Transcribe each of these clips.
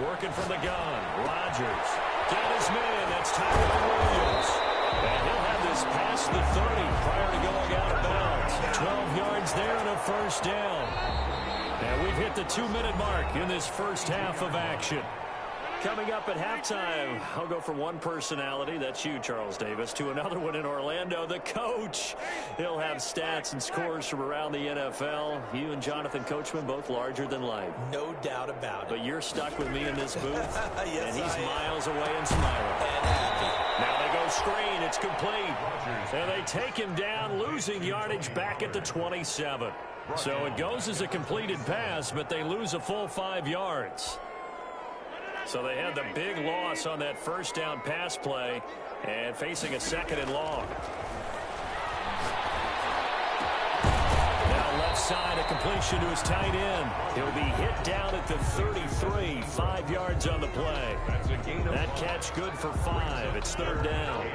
Working from the gun. Rodgers. Got his man. That's Tyrell Williams. And he'll have this past the 30 prior to going out of bounds. 12 yards there and a first down. And we've hit the 2-minute mark in this first half of action. Coming up at halftime, I'll go from one personality, that's you, Charles Davis, to another one in Orlando, the coach. He'll have stats and scores from around the NFL. You and Jonathan Coachman, both larger than life. No doubt about it. But you're stuck with me in this booth, yes, and he's miles away and smiling. And happy. Now they go screen, it's complete. And they take him down, losing yardage back at the 27. So it goes as a completed pass, but they lose a full 5 yards. So they had the big loss on that first down pass play and facing a 2nd and long. Now left side, a completion to his tight end. He'll be hit down at the 33, 5 yards on the play. That catch good for 5. It's 3rd down.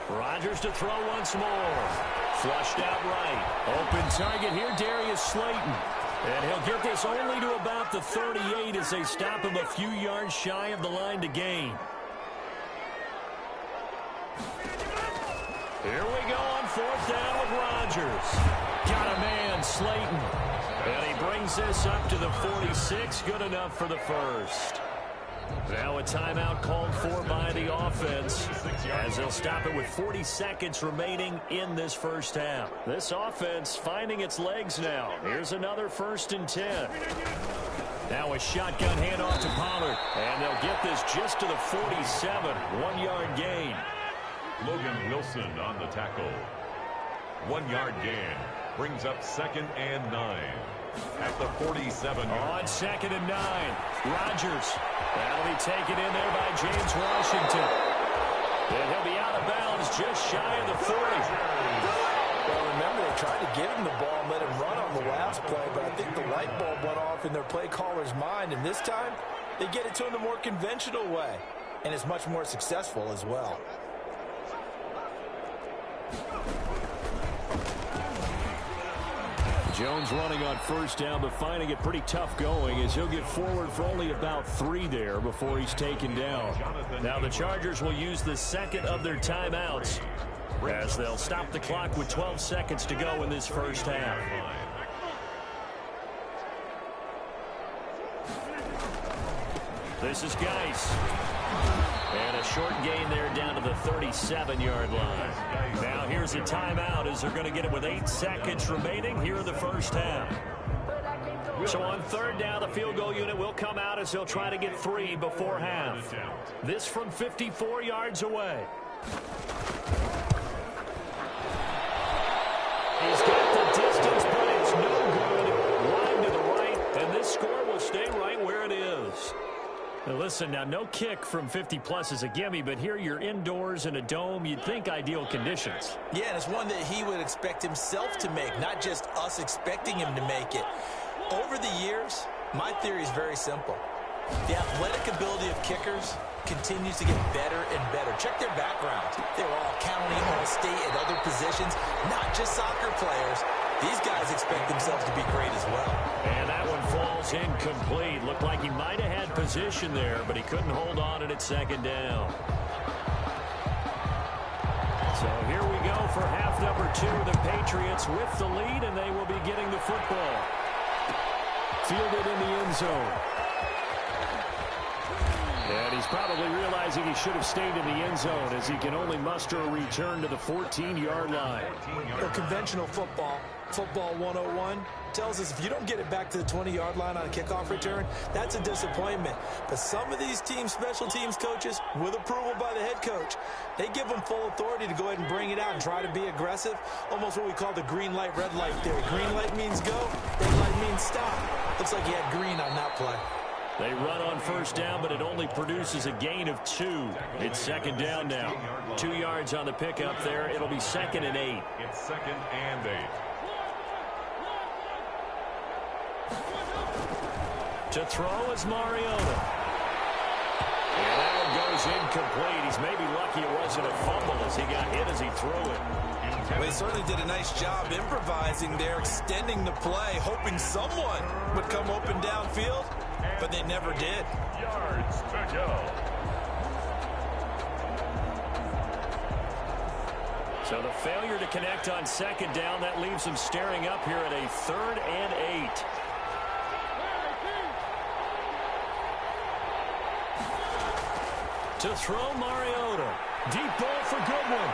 Rodgers to throw once more. Flushed out right. Open target here, Darius Slayton. And he'll get this only to about the 38 as they stop him a few yards shy of the line to gain. Here we go on 4th down with Rodgers. Got a man, Slayton. And he brings this up to the 46. Good enough for the first. Now a timeout called for by the offense as they'll stop it with 40 seconds remaining in this first half. This offense finding its legs now. Here's another 1st and 10. Now a shotgun handoff to Pollard. And they'll get this just to the 47. 1-yard gain. Logan Wilson on the tackle. 1-yard gain. Brings up 2nd and 9. At the 47. On 2nd and 9. Rodgers. That'll be taken in there by James Washington. And he'll be out of bounds just shy of the 40. Well, remember, they tried to give him the ball and let him run on the last play, but I think the light bulb went off in their play caller's mind, and this time they get it to him the more conventional way, and it's much more successful as well. Jones running on 1st down, but finding it pretty tough going as he'll get forward for only about 3 there before he's taken down. Now the Chargers will use the 2nd of their timeouts as they'll stop the clock with 12 seconds to go in this first half. This is Geis. And a short gain there down to the 37-yard line. Now here's a timeout as they're going to get it with 8 seconds remaining here in the first half. So on 3rd down, the field goal unit will come out as they'll try to get 3 before half. This from 54 yards away. He's got the distance, but it's no good. Line to the right, and this score will stay right where it is. Now listen, now no kick from 50-plus is a gimme, but here you're indoors in a dome. You'd think ideal conditions. Yeah, and it's one that he would expect himself to make, not just us expecting him to make it. Over the years, my theory is very simple. The athletic ability of kickers continues to get better and better. Check their backgrounds. They were all county, all state, at other positions, not just soccer players. These guys expect themselves to be great as well. And that one falls incomplete. Looked like he might have had position there, but he couldn't hold on it at 2nd down. So here we go for half number 2. The Patriots with the lead, and they will be getting the football. Fielded in the end zone. And he's probably realizing he should have stayed in the end zone as he can only muster a return to the 14-yard line. Conventional football 101, tells us if you don't get it back to the 20-yard line on a kickoff return, that's a disappointment. But some of these teams, special teams coaches, with approval by the head coach, they give them full authority to go ahead and bring it out and try to be aggressive, almost what we call the green light, red light theory. Green light means go, red light means stop. Looks like he had green on that play. They run on 1st down, but it only produces a gain of 2. It's 2nd down now. 2 yards on the pickup there. It'll be 2nd and 8. It's 2nd and 8. To throw is Mariota. And that one goes incomplete. He's maybe lucky it wasn't a fumble as he got hit as he threw it. Well, he certainly did a nice job improvising there, extending the play, hoping someone would come open downfield, but they never did. Yards to go. So the failure to connect on second down, that leaves them staring up here at a 3rd and 8. To throw Mariota. Deep ball for Goodwin.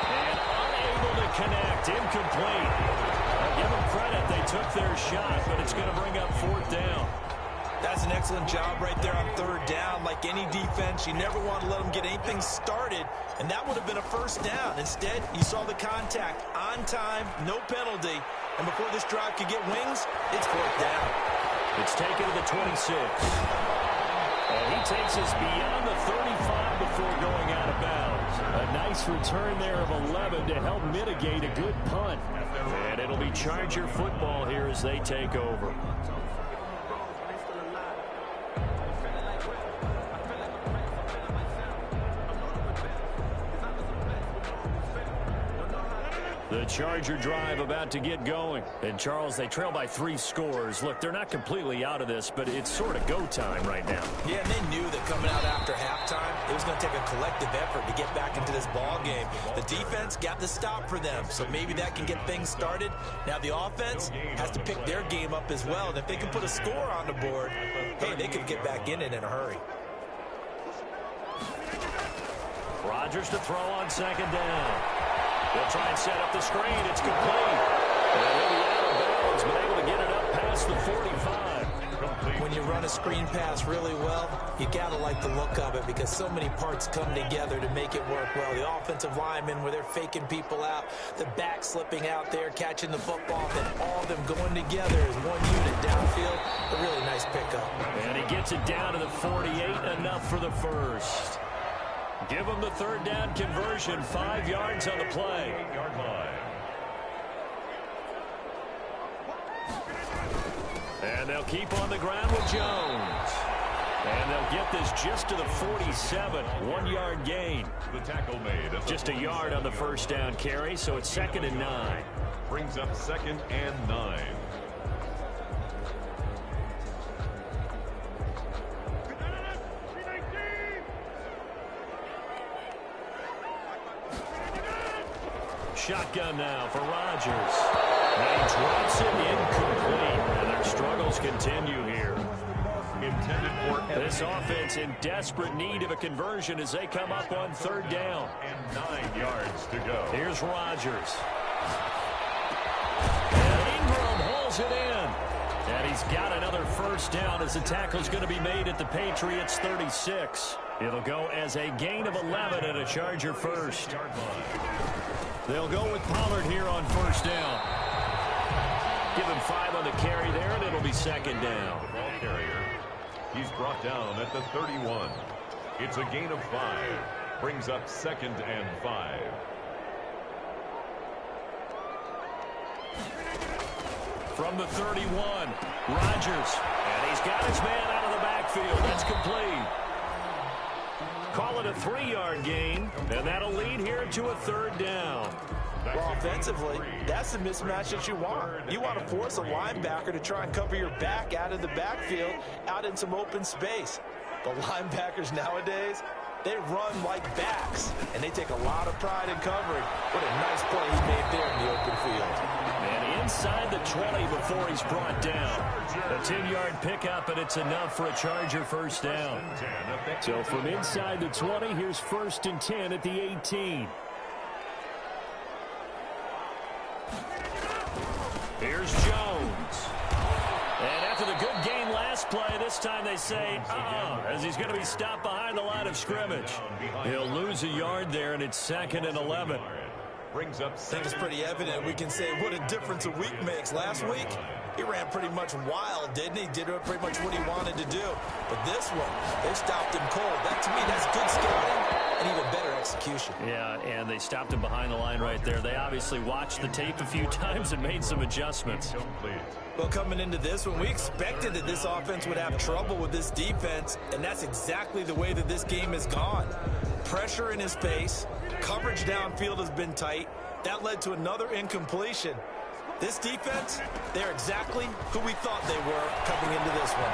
And unable to connect. Incomplete. I'll give them credit. They took their shot, but it's going to bring up 4th down. That's an excellent job right there on 3rd down. Like any defense, you never want to let them get anything started, and that would have been a 1st down. Instead, you saw the contact on time, no penalty, and before this drive could get wings, it's 4th down. It's taken to the 26. And he takes us beyond the 35 before going out of bounds. A nice return there of 11 to help mitigate a good punt. And it'll be Charger football here as they take over. The Charger drive about to get going. And, Charles, they trail by 3 scores. Look, they're not completely out of this, but it's sort of go time right now. Yeah, and they knew that coming out after halftime, it was going to take a collective effort to get back into this ball game. The defense got the stop for them, so maybe that can get things started. Now the offense has to pick their game up as well. And if they can put a score on the board, hey, they could get back in it in a hurry. Rodgers to throw on second down. They'll try and set up the screen. It's complete. And he'll be out of bounds, but able to get it up past the 45. When you run a screen pass really well, you got to like the look of it because so many parts come together to make it work well. The offensive linemen, where they're faking people out, the back slipping out there, catching the football, then all of them going together as one unit downfield. A really nice pickup. And he gets it down to the 48, enough for the first. Give them the 3rd down conversion, 5 yards on the play. 8-yard line. And they'll keep on the ground with Jones. And they'll get this just to the 47, 1-yard gain. The tackle made. Just a yard on the 1st down carry, so it's 2nd and 9. Brings up 2nd and 9. Shotgun now for Rodgers. And he drops it incomplete. And their struggles continue here. Intended for this offense in desperate need of a conversion as they come up on 3rd down. And 9 yards to go. Here's Rodgers. And Ingram hauls it in. And he's got another 1st down as the tackle's going to be made at the Patriots 36. It'll go as a gain of 11 and a Charger first. They'll go with Pollard here on 1st down. Give him 5 on the carry there, and it'll be 2nd down. The ball carrier. He's brought down at the 31. It's a gain of 5. Brings up 2nd and 5. From the 31, Rodgers. And he's got his man out of the backfield. That's complete. Call it a 3-yard gain, and that'll lead here to a 3rd down. Well, offensively, that's the mismatch that you want. You want to force a linebacker to try and cover your back out of the backfield, out in some open space. The linebackers nowadays, they run like backs, and they take a lot of pride in covering. What a nice play he made there in the open field. And inside the 20 before he's brought down. A 10-yard pickup, and it's enough for a Charger 1st down. So from inside the 20, here's 1st and 10 at the 18. Here's Jones. And after the good game last play, this time they say, as he's going to be stopped behind the line of scrimmage. He'll lose a yard there, and it's 2nd and 11. Brings up. I think it's pretty evident. We can say what a difference a week makes. Last week, he ran pretty much wild, didn't he? Did pretty much what he wanted to do. But this one, they stopped him cold. That, to me, that's good scouting and even better execution. Yeah, and they stopped him behind the line right there. They obviously watched the tape a few times and made some adjustments. Well, coming into this one, we expected that this offense would have trouble with this defense, and that's exactly the way that this game has gone. Pressure in his face, coverage downfield has been tight. That led to another incompletion. This defense, they're exactly who we thought they were coming into this one.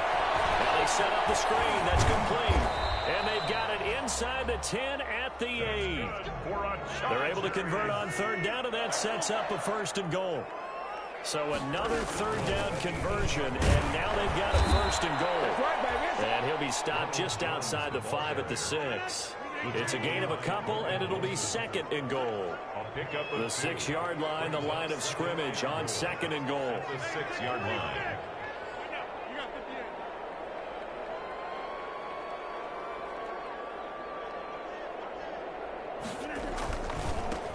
Now they set up the screen. That's complete. And they've got it inside the 10 at the 8. They're able to convert on third down, and that sets up a 1st and goal. So another third down conversion, and now they've got a 1st and goal. And he'll be stopped just outside the 5 at the 6. It's a gain of a couple, and it'll be 2nd and goal. The 6-yard line, the line of scrimmage on 2nd and goal. The 6-yard line.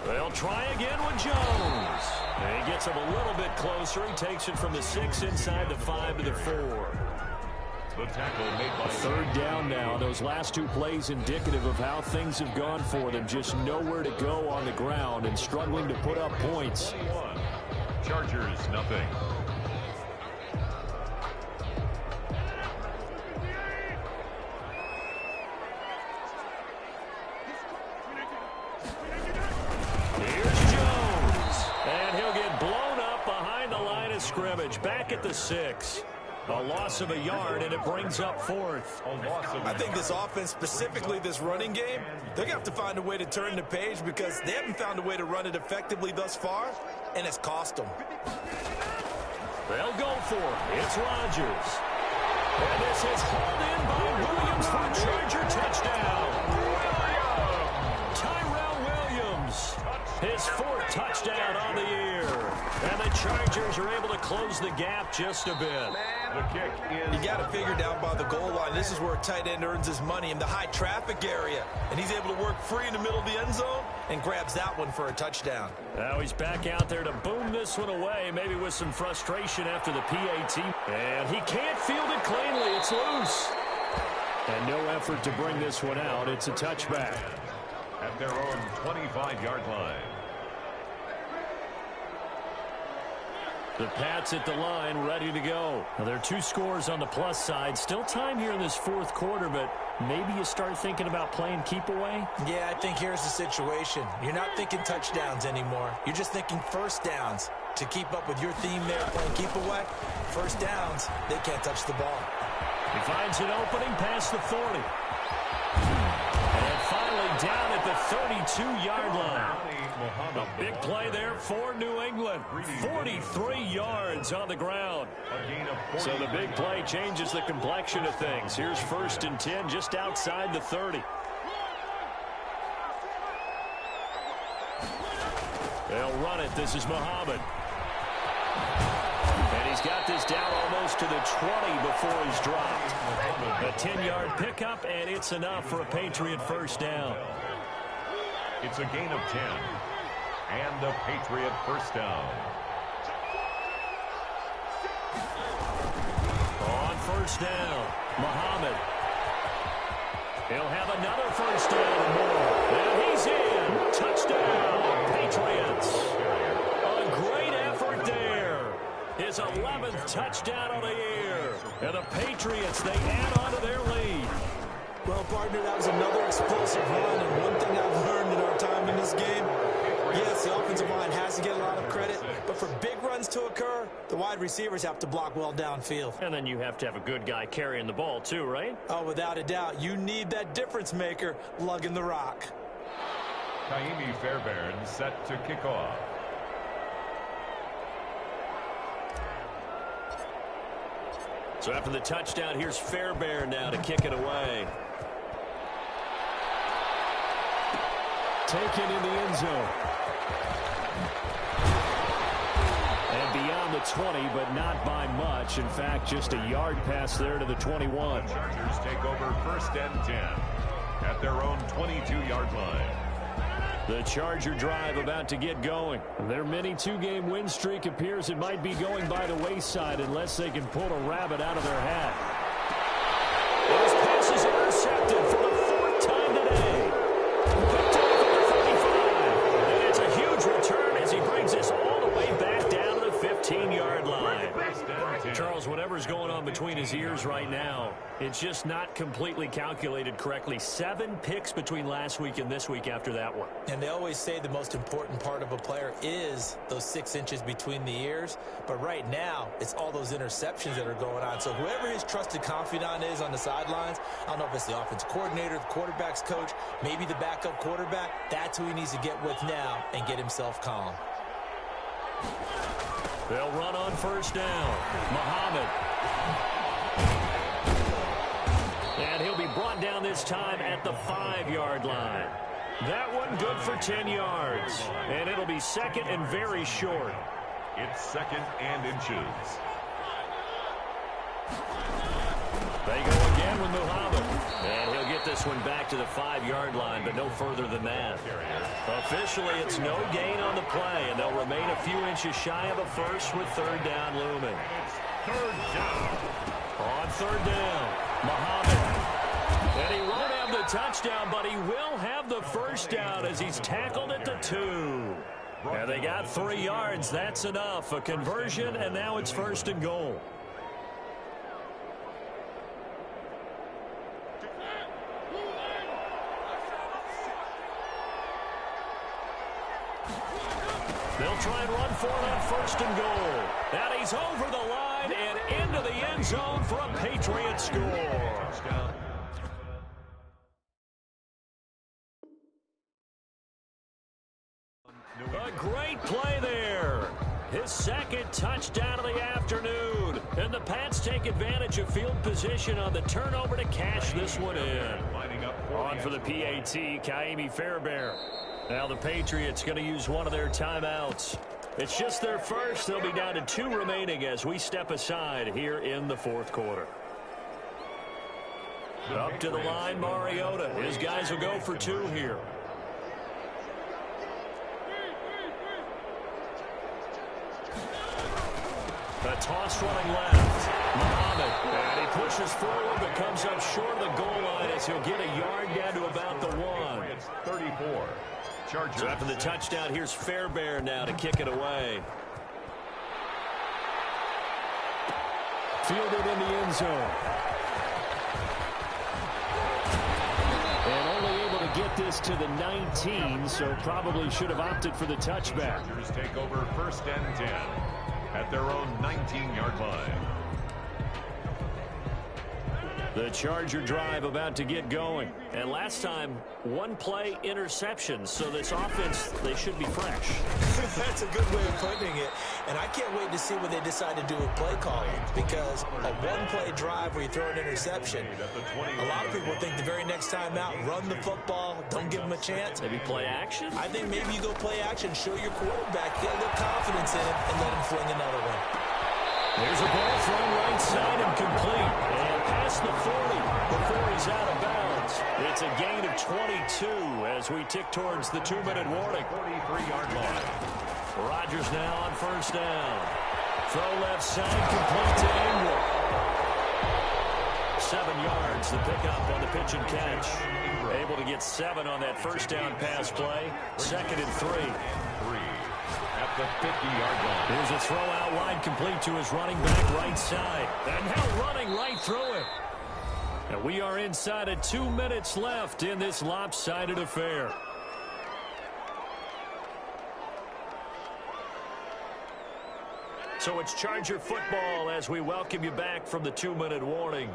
They'll try again with Jones. And he gets him a little bit closer. He takes it from the 6 inside the 5 to the 4. The tackle made by 3rd down now. Those last 2 plays indicative of how things have gone for them. Just nowhere to go on the ground and struggling to put up points. Chargers, nothing. Here's Jones. And he'll get blown up behind the line of scrimmage. Back at the 6. A loss of a yard, and it brings up 4th. I think this offense, specifically this running game, they're going to have to find a way to turn the page because they haven't found a way to run it effectively thus far, and it's cost them. They'll go for it. It's Rodgers. And this is hauled in by Williams for a Charger touchdown. Tyrell Williams, his 4th touchdown on the year. And the Chargers are able to close the gap just a bit. The kick is... You got to figure down by the goal line. This is where a tight end earns his money in the high traffic area. And he's able to work free in the middle of the end zone and grabs that one for a touchdown. Now he's back out there to boom this one away, maybe with some frustration after the PAT. And he can't field it cleanly. It's loose. And no effort to bring this one out. It's a touchback. At their own 25-yard line. The Pats at the line, ready to go. Now, there are 2 scores on the plus side. Still time here in this 4th quarter, but maybe you start thinking about playing keep away? Yeah, I think here's the situation. You're not thinking touchdowns anymore. You're just thinking 1st downs. To keep up with your theme there, playing keep away, 1st downs, they can't touch the ball. He finds an opening past the 40. And finally down at the 32-yard line. A big play there for New England. 43 yards on the ground. So the big play changes the complexion of things. Here's 1st and 10 just outside the 30. They'll run it. This is Muhammad. And he's got this down almost to the 20 before he's dropped. A 10-yard pickup, and it's enough for a Patriot 1st down. It's a gain of 10. And a Patriot 1st down. On 1st down, Muhammad. He'll have another 1st down and more. And he's in. Touchdown, Patriots. A great effort there. His 11th touchdown of the year. And the Patriots, they add on to their lead. Well, partner, that was another explosive run, and one thing I've learned in our time in this game, yes, the offensive line has to get a lot of credit, but for big runs to occur, the wide receivers have to block well downfield. And then you have to have a good guy carrying the ball too, right? Oh, without a doubt. You need that difference maker lugging the rock. Kaimi Fairbairn set to kick off. So after the touchdown, here's Fairbairn now to kick it away. Taken in the end zone. And beyond the 20, but not by much. In fact, just a yard pass there to the 21. The Chargers take over 1st and 10 at their own 22-yard line. The Charger drive about to get going. Their mini 2-game win streak appears it might be going by the wayside unless they can pull a rabbit out of their hat. This pass is intercepted for the 4th time today. Picked up whatever's going on between his ears right now, it's just not completely calculated correctly. 7 picks between last week and this week after that one. And they always say the most important part of a player is those 6 inches between the ears. But right now, it's all those interceptions that are going on. So whoever his trusted confidant is on the sidelines, I don't know if it's the offensive coordinator, the quarterback's coach, maybe the backup quarterback, that's who he needs to get with now and get himself calm. They'll run on first down. Muhammad. And he'll be brought down this time at the 5-yard line. That one good for 10 yards. And it'll be second and very short. It's second and inches. They go again with Muhammad. And he'll get this one back to the 5-yard line, but no further than that. Officially, it's no gain on the play, and they'll remain a few inches shy of a first with third down looming. Third down. On third down, Muhammad. And he won't have the touchdown, but he will have the first down as he's tackled at the 2. And they got 3 yards. That's enough. A conversion, and now it's first and goal. They'll try and run for it on first and goal. And he's over the line and into the end zone for a Patriot score. Touchdown. A great play there. His second touchdown of the afternoon. And the Pats take advantage of field position on the turnover to cash this one in. On for the PAT, Kaimi Fairbairn. Now the Patriots going to use one of their timeouts. It's just their first. They'll be down to 2 remaining as we step aside here in the fourth quarter. Up to the line, Mariota. His guys will go for 2 here. A toss running left. Muhammad. And he pushes forward but comes up short of the goal line as he'll get a yard down to about the 1. 34. Chargers. So after the touchdown, here's Fairbairn now to kick it away. Fielded in the end zone. And only able to get this to the 19, so probably should have opted for the touchback. Chargers take over first and 10 at their own 19-yard line. The Charger drive about to get going. And last time, 1 play interception. So this offense, they should be fresh. That's a good way of putting it. And I can't wait to see what they decide to do with play calling. Because a 1-play drive where you throw an interception, a lot of people think the very next time out, run the football, don't give them a chance. Maybe play action? I think maybe you go play action, show your quarterback, get a little confidence in him, and let him fling another one. There's a ball thrown right side and complete. And past the 40 before he's out of bounds. It's a gain of 22 as we tick towards the 2-minute warning. 43-yard line. Rodgers now on first down. Throw left side, complete to Ingram. 7 yards, the pickup on the pitch and catch. Able to get 7 on that first down pass play. 2nd and 3. At the 50-yard line. Here's a throw out wide, complete to his running back right side. And now running right through it. And we are inside of 2 minutes left in this lopsided affair. So it's Charger football as we welcome you back from the 2-minute warning.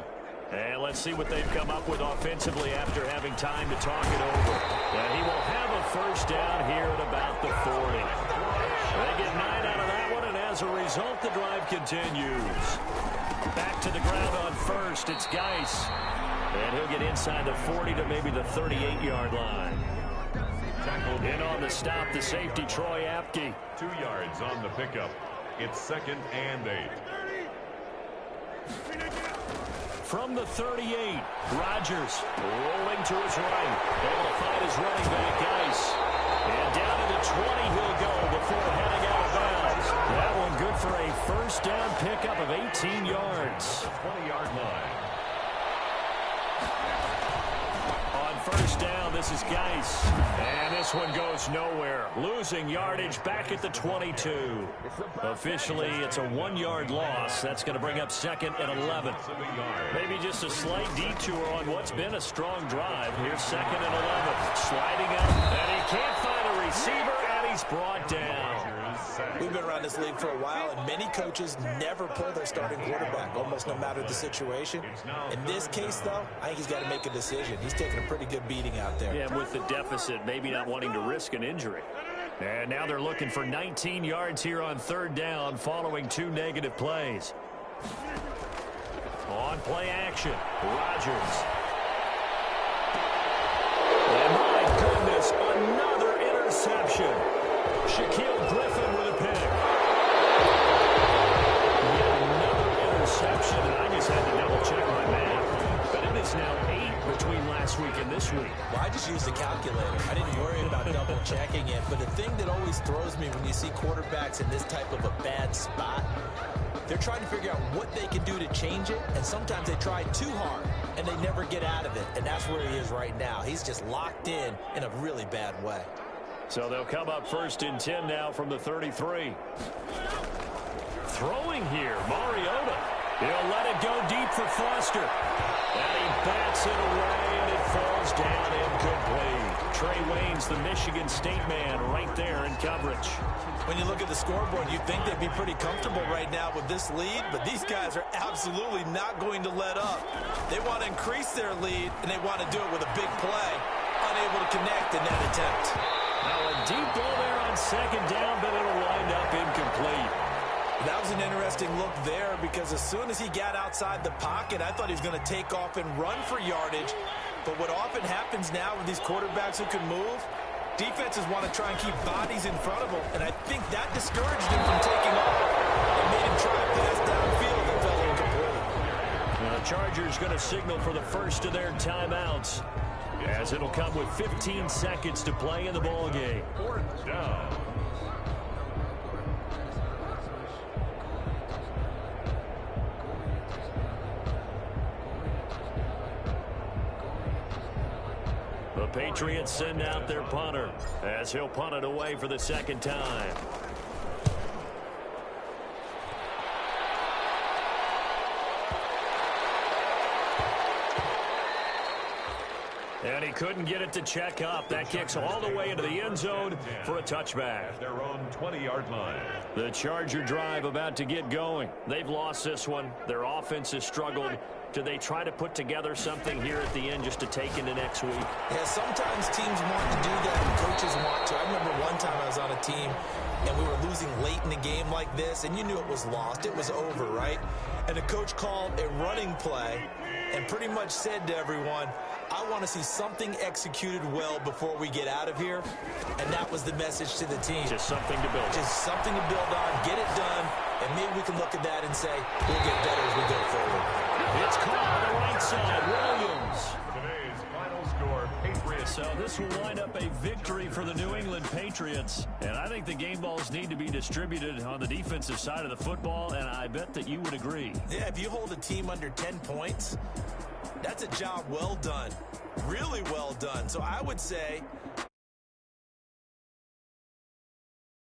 And let's see what they've come up with offensively after having time to talk it over. And he will have a first down here at about the 40. They get 9 out of that one, and as a result, the drive continues. Back to the ground on first, it's Geis. And he'll get inside the 40 to maybe the 38-yard line. In on the stop, the safety, Troy Apke. 2 yards on the pickup. It's 2nd and 8. From the 38, Rodgers rolling to his right. Able to find his running back, Geis. And down to the 20 he'll go before heading out of bounds. That one good for a first down pickup of 18 yards. 20-yard line. On first down. This is Geis. And this one goes nowhere. Losing yardage back at the 22. Officially, it's a 1-yard loss. That's going to bring up 2nd and 11. Maybe just a slight detour on what's been a strong drive. Here's 2nd and 11. Sliding up, and he can't find a receiver, and he's brought down. We've been around this league for a while, and many coaches never pull their starting quarterback, almost no matter the situation. In this case, though, I think he's got to make a decision. He's taking a pretty good beating out there. Yeah, with the deficit, maybe not wanting to risk an injury. And now they're looking for 19 yards here on 3rd down following 2 negative plays. On play action, Rodgers. And my goodness, another interception. Shaquille Griffin with a pick. Yet another interception, and I just had to double-check my math. But it is now 8 between last week and this week. Well, I just used the calculator. I didn't worry about double-checking it. But the thing that always throws me when you see quarterbacks in this type of a bad spot, they're trying to figure out what they can do to change it, and sometimes they try too hard, and they never get out of it. And that's where he is right now. He's just locked in a really bad way. So they'll come up 1st and 10 now from the 33. Throwing here, Mariota. He'll let it go deep for Foster. And he bats it away, and it falls down incomplete. Trey Waynes, the Michigan State man, right there in coverage. When you look at the scoreboard, you'd think they'd be pretty comfortable right now with this lead, but these guys are absolutely not going to let up. They want to increase their lead, and they want to do it with a big play. Unable to connect in that attempt. Now a deep ball there on 2nd down, but it'll wind up incomplete. That was an interesting look there because as soon as he got outside the pocket, I thought he was going to take off and run for yardage. But what often happens now with these quarterbacks who can move, defenses want to try and keep bodies in front of them, and I think that discouraged him from taking off. It made him try to pass downfield and fell incomplete. The Chargers going to signal for the first of their timeouts, as it'll come with 15 seconds to play in the ball game. 4th down. The Patriots send out their punter as he'll punt it away for the 2nd time. And he couldn't get it to check up. That kicks all the way into the end zone for a touchback. Their own 20-yard line. The Charger drive about to get going. They've lost this one. Their offense has struggled. Do they try to put together something here at the end just to take into next week? Yeah, sometimes teams want to do that and coaches want to. I remember one time I was on a team and we were losing late in the game like this, and you knew it was lost. It was over, right? And the coach called a running play and pretty much said to everyone, I want to see something executed well before we get out of here. And that was the message to the team. Just something to build on. Just something to build on, get it done, and maybe we can look at that and say, we'll get better as we go forward. It's caught on the right side. Williams. Today's final score, Patriots. So this will wind up a victory for the New England Patriots. And I think the game balls need to be distributed on the defensive side of the football, and I bet that you would agree. Yeah, if you hold a team under 10 points, that's a job well done. Really well done. So I would say